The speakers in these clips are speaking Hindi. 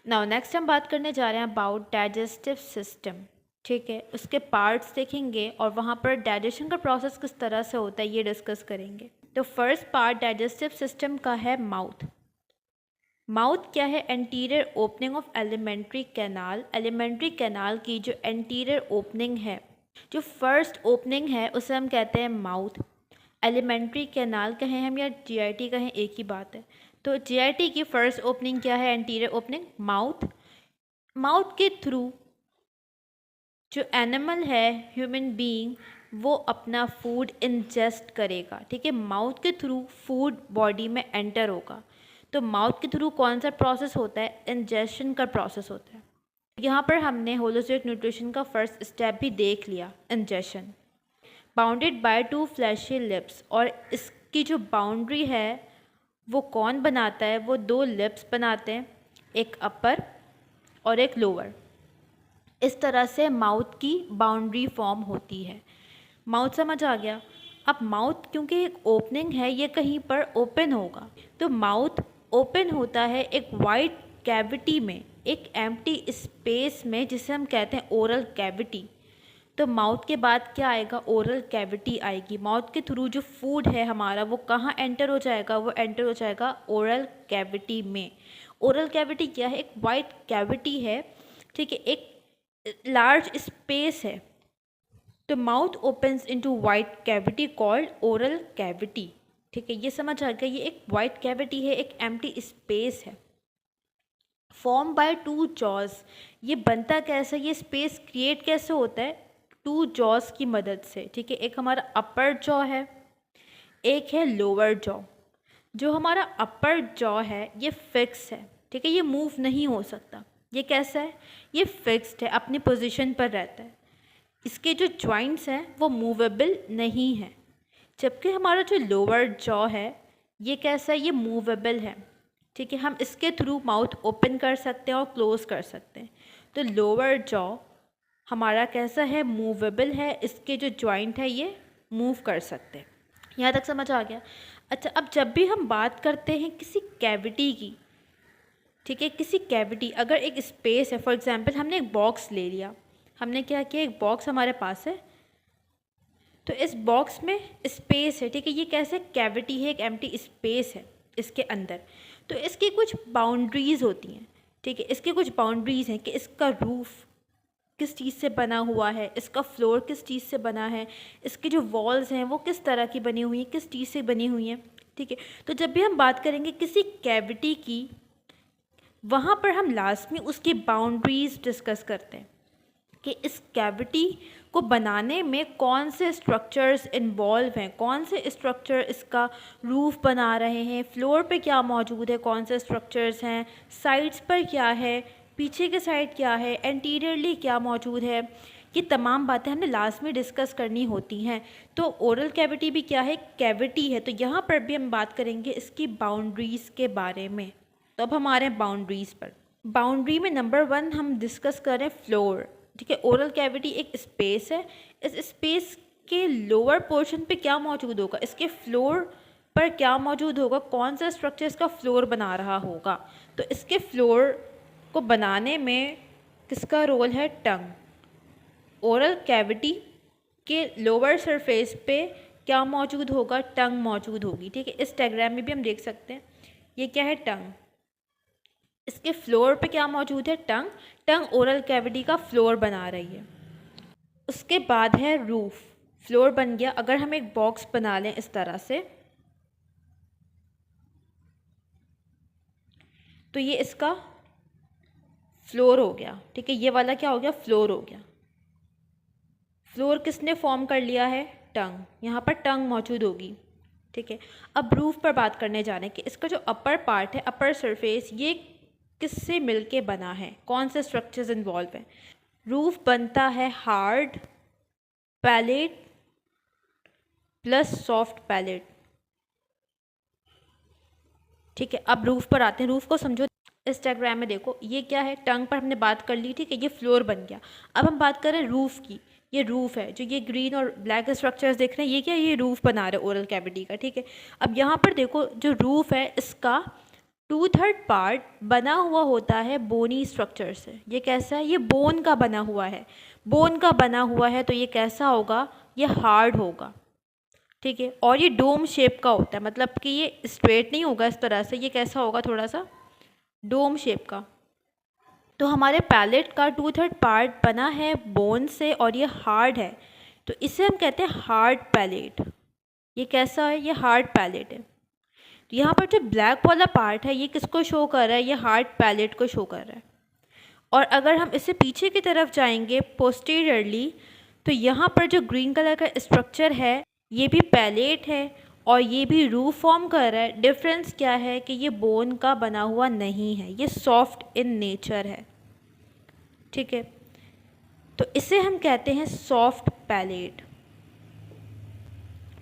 नाउ नेक्स्ट हम बात करने जा रहे हैं अबाउट डाइजेस्टिव सिस्टम। ठीक है, उसके पार्ट्स देखेंगे और वहाँ पर डाइजेशन का प्रोसेस किस तरह से होता है ये डिस्कस करेंगे। तो फर्स्ट पार्ट डाइजेस्टिव सिस्टम का है माउथ। माउथ क्या है? Anterior opening of alimentary canal. Alimentary canal की जो एंटीरियर ओपनिंग है, जो फर्स्ट ओपनिंग है, उसे हम कहते हैं माउथ। एलिमेंट्री कैनाल कहें हम या जीआईटी कहें, एक ही बात है। तो जीआईटी की फर्स्ट ओपनिंग क्या है? Anterior opening mouth. माउथ के थ्रू जो एनिमल है, ह्यूमन बीइंग, वो अपना फूड इंजेस्ट करेगा। ठीक है, माउथ के थ्रू फूड बॉडी में एंटर होगा। तो माउथ के थ्रू कौन सा प्रोसेस होता है? इंजेशन का प्रोसेस होता है। यहाँ पर हमने होलिस्टिक न्यूट्रिशन का फर्स्ट स्टेप भी देख लिया, ingestion. Bounded by two flashy lips, और इसकी जो बाउंड्री है वो कौन बनाता है? वो दो लिप्स बनाते हैं, एक अपर और एक लोअर। इस तरह से माउथ की बाउंड्री फॉर्म होती है। माउथ समझ आ गया। अब माउथ क्योंकि एक ओपनिंग है, ये कहीं पर ओपन होगा, तो माउथ ओपन होता है एक वाइड कैविटी में, एक एम्प्टी स्पेस में, जिसे हम कहते हैं ओरल कैविटी। तो माउथ के बाद क्या आएगा? ओरल कैविटी आएगी। माउथ के थ्रू जो फूड है हमारा वो कहाँ एंटर हो जाएगा? वो एंटर हो जाएगा ओरल कैविटी में। ओरल कैविटी क्या है? एक वाइड कैविटी है। ठीक है, एक लार्ज स्पेस है। तो mouth opens into wide cavity called oral cavity. ठीक है, ये समझ आ गया। ये एक वाइड कैविटी है, एक एम्प्टी स्पेस है। Form by two jaws. ये बनता कैसे? ये स्पेस क्रिएट कैसे होता है? टू जॉज की मदद से। ठीक है, एक हमारा अपर जॉ है, एक है लोअर जॉ। जो हमारा अपर जॉ है ये फिक्स है। ठीक है, ये मूव नहीं हो सकता। ये कैसा है? ये फिक्स्ड है, अपनी पोजीशन पर रहता है। इसके जो जॉइंट्स हैं वो मूवेबल नहीं है। जबकि हमारा जो लोअर जॉ है ये कैसा है? ये मूवेबल है। ठीक है, हम इसके थ्रू माउथ ओपन कर सकते हैं और क्लोज कर सकते हैं। तो लोअर जॉ हमारा कैसा है? मूवेबल है। इसके जो जॉइंट है ये मूव कर सकते हैं। यहाँ तक समझ आ गया? अच्छा, अब जब भी हम बात करते हैं किसी कैविटी की, ठीक है, किसी कैविटी, अगर एक स्पेस है, फॉर एग्जांपल हमने एक बॉक्स ले लिया, हमने क्या किया, एक बॉक्स हमारे पास है, तो इस बॉक्स में स्पेस है। ठीक है, ये कैसे? कैविटी है, एक एम्प्टी स्पेस है इसके अंदर। तो इसकी कुछ बाउंड्रीज़ होती हैं। ठीक है, इसकी कुछ बाउंड्रीज़ हैं कि इसका रूफ़ किस चीज़ से बना हुआ है, इसका फ्लोर किस चीज़ से बना है, इसकी जो वॉल्स हैं वो किस तरह की बनी हुई हैं, किस चीज़ से बनी हुई हैं। ठीक है, तो जब भी हम बात करेंगे किसी कैविटी की, वहाँ पर हम लास्ट में उसकी बाउंड्रीज़ डिस्कस करते हैं कि इस कैविटी को बनाने में कौन से स्ट्रक्चर्स इन्वॉल्व हैं, कौन से स्ट्रक्चर इसका रूफ़ बना रहे हैं, फ्लोर पे क्या मौजूद है, कौन से स्ट्रक्चर्स हैं, साइड्स पर क्या है, पीछे के साइड क्या है, एंटीरियरली क्या मौजूद है। ये तमाम बातें हमने लास्ट में डिस्कस करनी होती हैं। तो ओरल कैविटी भी क्या है? कैविटी है। तो यहाँ पर भी हम बात करेंगे इसकी बाउंड्रीज़ के बारे में। तो अब हमारे बाउंड्रीज़ पर, बाउंड्री में नंबर 1 हम डिस्कस करें फ्लोर। ठीक है, ओरल कैविटी एक स्पेस है। इस स्पेस के लोअर पोर्शन पे क्या मौजूद होगा? इसके फ्लोर पर क्या मौजूद होगा? कौन सा स्ट्रक्चर इसका फ्लोर बना रहा होगा? तो इसके फ्लोर को बनाने में किसका रोल है? टंग। ओरल कैविटी के लोअर सरफेस पे क्या मौजूद होगा? टंग मौजूद होगी। ठीक है, इस डायग्राम में भी हम देख सकते हैं, ये क्या है? टंग। इसके फ्लोर पे क्या मौजूद है? टंग। टंग ओरल कैविटी का फ्लोर बना रही है। उसके बाद है रूफ। फ्लोर बन गया। अगर हम एक बॉक्स बना लें इस तरह से, तो ये इसका फ्लोर हो गया। ठीक है, ये वाला क्या हो गया? फ्लोर हो गया। फ्लोर किसने फॉर्म कर लिया है? टंग। यहाँ पर टंग मौजूद होगी। ठीक है, अब रूफ पर बात करने जा रहे हैं कि इसका जो अपर पार्ट है, अपर सरफेस, ये किससे मिलके बना है, कौन से स्ट्रक्चर्स इन्वॉल्व हैं। रूफ बनता है hard palate plus soft palate. ठीक है, अब रूफ पर आते हैं। रूफ को समझो, इस डायग्राम में देखो, ये क्या है? टंग पर हमने बात कर ली। ठीक है, ये फ्लोर बन गया। अब हम बात करें रूफ की। ये रूफ है, जो ये ग्रीन और ब्लैक स्ट्रक्चर्स देख रहे हैं, ये क्या है? ये रूफ बना रहे ओरल कैविटी का। ठीक है, अब यहाँ पर देखो, जो रूफ है इसका 2/3 पार्ट बना हुआ होता है बोनी स्ट्रक्चर से। ये कैसा है? ये बोन का बना हुआ है। बोन का बना हुआ है तो ये कैसा होगा? ये हार्ड होगा, ठीक है। और ये डोम शेप का होता है, मतलब कि ये स्ट्रेट नहीं होगा इस तरह से, ये कैसा होगा? थोड़ा सा डोम शेप का। तो हमारे पैलेट का 2/3 पार्ट बना है बोन से और ये हार्ड है, तो इसे हम कहते हैं हार्ड पैलेट। ये कैसा है? ये हार्ड पैलेट है। तो यहाँ पर जो ब्लैक वाला पार्ट है ये किसको शो कर रहा है? ये हार्ड पैलेट को शो कर रहा है। और अगर हम इससे पीछे की तरफ जाएंगे पोस्टीरियरली, तो यहाँ पर जो ग्रीन कलर का स्ट्रक्चर है ये भी पैलेट है और ये भी रूफ फॉर्म कर रहा है। डिफरेंस क्या है कि ये बोन का बना हुआ नहीं है, ये सॉफ्ट इन नेचर है, ठीक है। तो इसे हम कहते हैं सॉफ्ट पैलेट।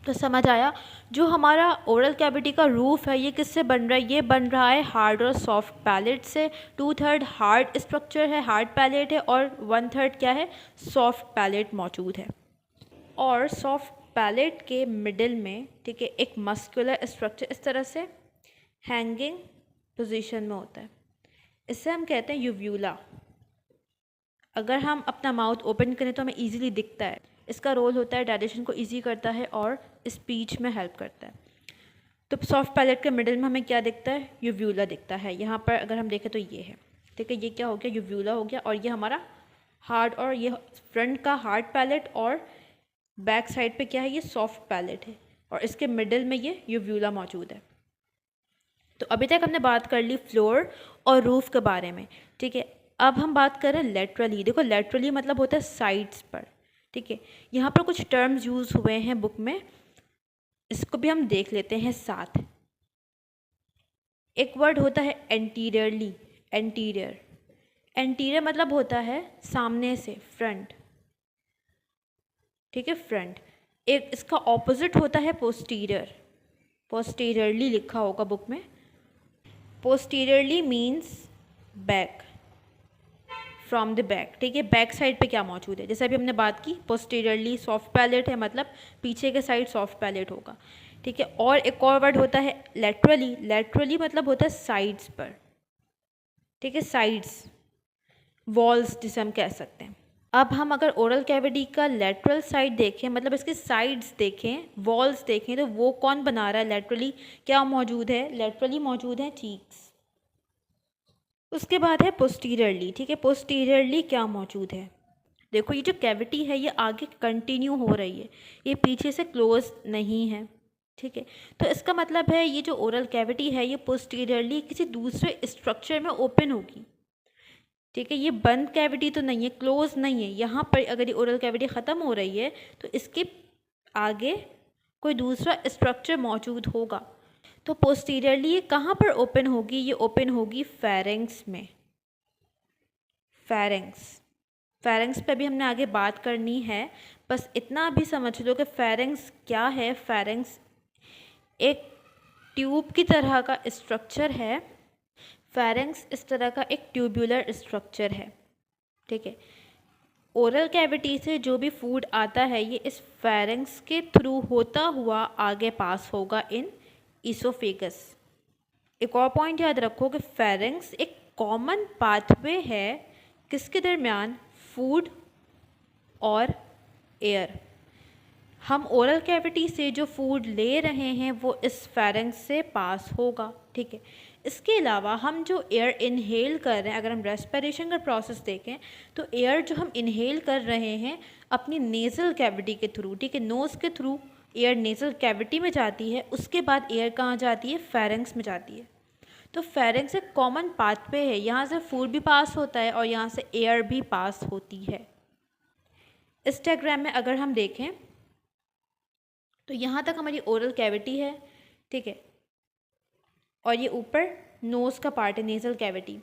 तो समझ आया, जो हमारा ओरल कैविटी का रूफ है ये किससे बन रहा है? ये बन रहा है हार्ड और सॉफ्ट पैलेट से। 2/3 हार्ड स्ट्रक्चर है, हार्ड पैलेट है, और 1/3 क्या है? सॉफ्ट पैलेट मौजूद है। और सॉफ्ट पैलेट के मिडिल में, ठीक है, एक मस्कुलर स्ट्रक्चर इस तरह से हैंगिंग पोजीशन में होता है, इसे हम कहते हैं यूव्यूला। अगर हम अपना माउथ ओपन करें तो हमें इजीली दिखता है। इसका रोल होता है डाइजेशन को इजी करता है और स्पीच में हेल्प करता है। तो सॉफ्ट पैलेट के मिडिल में हमें क्या दिखता है? यूव्यूला दिखता है। यहाँ पर अगर हम देखें तो ये है, ठीक है, ये क्या हो गया? यूव्यूला हो गया। और ये हमारा हार्ड, और ये फ्रंट का हार्ड पैलेट, और बैक साइड पे क्या है? ये सॉफ्ट पैलेट है, और इसके मिडिल में ये यूव्यूला मौजूद है। तो अभी तक हमने बात कर ली फ्लोर और रूफ के बारे में, ठीक है। अब हम बात करें लेटरली। देखो, लेटरली मतलब होता है साइड्स पर, ठीक है। यहाँ पर कुछ टर्म्स यूज़ हुए हैं बुक में, इसको भी हम देख लेते हैं साथ। एक वर्ड होता है एंटीरियरली, एंटीरियर। एंटीरियर मतलब होता है सामने से, फ्रंट, ठीक है, फ्रंट। एक इसका ऑपोजिट होता है पोस्टीरियर। पोस्टीरियरली लिखा होगा बुक में। Posteriorly means back, from the back, ठीक है। बैक साइड पे क्या मौजूद है? जैसे अभी हमने बात की, पोस्टीरियरली सॉफ्ट पैलेट है, मतलब पीछे के साइड सॉफ्ट पैलेट होगा, ठीक है। और एक और वर्ड होता है लेटरली। लेटरली मतलब होता है साइड्स पर, ठीक है, साइड्स, वॉल्स जिसे हम कह सकते हैं। अब हम अगर ओरल कैविटी का लेटरल साइड देखें, मतलब इसके साइड्स देखें, वॉल्स देखें, तो वो कौन बना रहा है? लेटरली क्या मौजूद है? लेटरली मौजूद है चीक्स। उसके बाद है पोस्टीरियरली, ठीक है। पोस्टीरियरली क्या मौजूद है? देखो, ये जो कैविटी है ये आगे कंटिन्यू हो रही है, ये पीछे से क्लोज नहीं है, ठीक है। तो इसका मतलब है ये जो ओरल कैविटी है ये पोस्टीरियरली किसी दूसरे स्ट्रक्चर में ओपन होगी, ठीक है। ये बंद कैविटी तो नहीं है, क्लोज नहीं है। यहाँ पर अगर ये ओरल कैविटी ख़त्म हो रही है तो इसके आगे कोई दूसरा स्ट्रक्चर मौजूद होगा। तो पोस्टीरियरली ये कहाँ पर ओपन होगी? ये ओपन होगी फेरेंक्स में। फेरेंक्स, फेरेंक्स पे भी हमने आगे बात करनी है, बस इतना भी समझ लो कि फेरेंक्स क्या है। फेरेंक्स एक ट्यूब की तरह का स्ट्रक्चर है। फेरेंक्स इस तरह का एक ट्यूबुलर स्ट्रक्चर है, ठीक है। ओरल कैविटी से जो भी फूड आता है ये इस फेरेंक्स के थ्रू होता हुआ आगे पास होगा इन ईसोफेगस। एक और पॉइंट याद रखो कि फेरेंक्स एक कॉमन पाथवे है किसके दरमियान? फूड और एयर। हम ओरल कैविटी से जो फूड ले रहे हैं वो इस फेरेंक्स से पास होगा, ठीक है। इसके अलावा हम जो एयर इनहेल कर रहे हैं, अगर हम रेस्पिरेशन का प्रोसेस देखें तो एयर जो हम इनहेल कर रहे हैं अपनी नेज़ल कैविटी के थ्रू, ठीक है। नोज़ के थ्रू एयर नेज़ल कैविटी में जाती है, उसके बाद एयर कहाँ जाती है? फेरेंक्स में जाती है। तो फेरेंक्स एक कॉमन पाथवे है, यहाँ से फूड भी पास होता है और यहाँ से एयर भी पास होती है। इस डायग्राम में अगर हम देखें तो यहाँ तक हमारी ओरल कैविटी है, ठीक है, और ये ऊपर नोज़ का पार्ट है, नेज़ल कैविटी।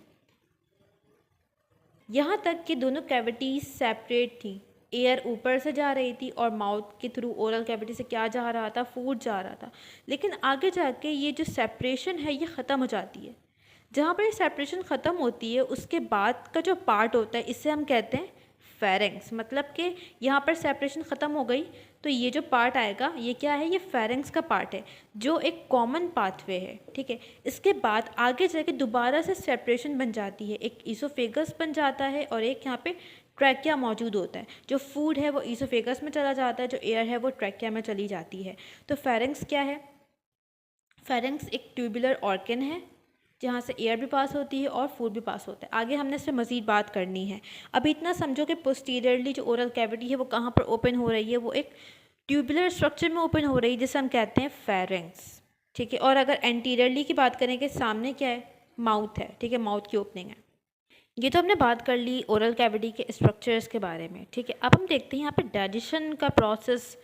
यहाँ तक कि दोनों कैविटीज सेपरेट थी, एयर ऊपर से जा रही थी और माउथ के थ्रू ओरल कैविटी से क्या जा रहा था? फूड जा रहा था। लेकिन आगे जाके ये जो सेपरेशन है ये ख़त्म हो जाती है। जहाँ पर ये सेपरेशन ख़त्म होती है उसके बाद का जो पार्ट होता है इसे हम कहते हैं फेरेंक्स, मतलब कि यहाँ पर सेपरेशन ख़त्म हो गई, तो ये जो पार्ट आएगा ये क्या है, ये फेरेंक्स का पार्ट है जो एक कॉमन पाथवे है, ठीक है। इसके बाद आगे जाके दोबारा से सेपरेशन बन जाती है, एक ईसोफेगस बन जाता है और एक यहाँ पे ट्रैकिया मौजूद होता है। जो फूड है वो ईसोफेगस में चला जाता है, जो एयर है वो ट्रैकिया में चली जाती है। तो फेरेंक्स क्या है, फेरेंक्स एक ट्यूबुलर ऑर्गन है जहाँ से एयर भी पास होती है और फूड भी पास होता है। आगे हमने इससे मज़ीद बात करनी है। अभी इतना समझो कि पोस्टीरियरली जो ओरल कैविटी है वो कहाँ पर ओपन हो रही है, वो एक ट्यूबुलर स्ट्रक्चर में ओपन हो रही है जिसे हम कहते हैं फेरेंक्स, ठीक है। और अगर एंटीरियरली की बात करें कि सामने क्या है, माउथ है, ठीक है, माउथ की ओपनिंग है। ये तो हमने बात कर ली ओरल कैविटी के स्ट्रक्चर्स के बारे में, ठीक है। अब हम देखते हैं यहाँ पे डाइजेशन का प्रोसेस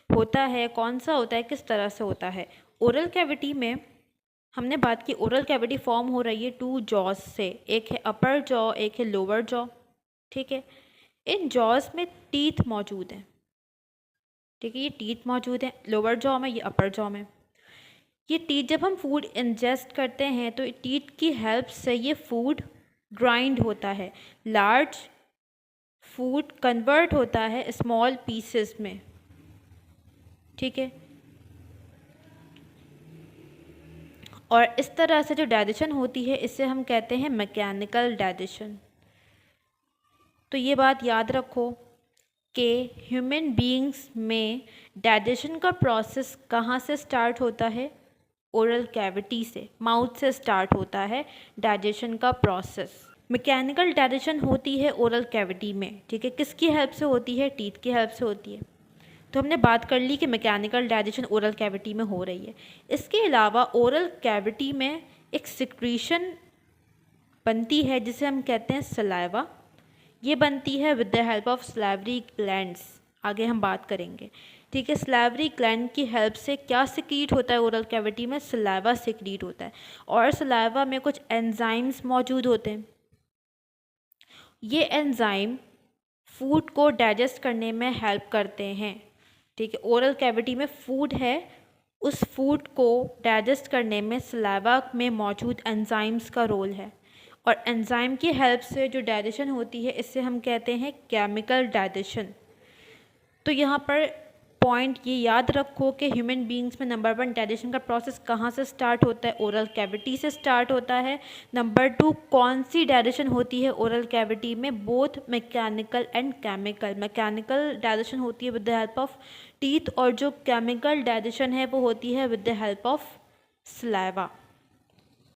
होता है, कौन सा होता है, किस तरह से होता है। ओरल कैविटी में हमने बात की, ओरल कैविटी फॉर्म हो रही है 2 जॉज से, एक है अपर जॉ, एक है लोअर जॉ, ठीक है। इन जॉज में टीथ मौजूद हैं, ठीक है, ये टीथ मौजूद हैं लोअर जॉ में, ये अपर जॉ में। ये टीथ जब हम फूड इंजेस्ट करते हैं तो टीथ की हेल्प से ये फूड ग्राइंड होता है, लार्ज फूड कन्वर्ट होता है स्मॉल पीसेस में, ठीक है। और इस तरह से जो डाइजेशन होती है इसे हम कहते हैं मैकेनिकल डाइजेशन। तो ये बात याद रखो कि ह्यूमन बीइंग्स में डाइजेशन का प्रोसेस कहाँ से स्टार्ट होता है, ओरल कैविटी से, माउथ से स्टार्ट होता है डाइजेशन का प्रोसेस। मैकेनिकल डाइजेशन होती है ओरल कैविटी में, ठीक है, किसकी हेल्प से होती है, टीथ की हेल्प से होती है। तो हमने बात कर ली कि मैकेनिकल डाइजेशन ओरल कैविटी में हो रही है। इसके अलावा ओरल कैविटी में एक सिक्रीशन बनती है जिसे हम कहते हैं सलाइवा। ये बनती है with the help of salivary glands, आगे हम बात करेंगे, ठीक है। सलाइवरी ग्लैंड की हेल्प से क्या सिक्रीट होता है ओरल कैविटी में, सलाइवा सिक्रीट होता है। और सलाइवा में कुछ एंजाइम्स मौजूद होते हैं। ये एंजाइम फूड को डाइजेस्ट करने में हेल्प करते हैं, ठीक है। ओरल कैविटी में फूड है, उस फूड को डाइजेस्ट करने में सलाइवा में मौजूद एंजाइम्स का रोल है। और एंजाइम की हेल्प से जो डाइजेशन होती है इसे हम कहते हैं केमिकल डाइजेशन। तो यहाँ पर पॉइंट ये याद रखो कि ह्यूमन बीइंग्स में नंबर 1 डाइजेशन का प्रोसेस कहाँ से स्टार्ट होता है, ओरल कैविटी से स्टार्ट होता है। नंबर 2 कौन सी डाइजेशन होती है ओरल कैविटी में, both mechanical and chemical. Mechanical digestion होती है with the help of teeth और जो केमिकल डाइजेशन है वो होती है with the help of saliva.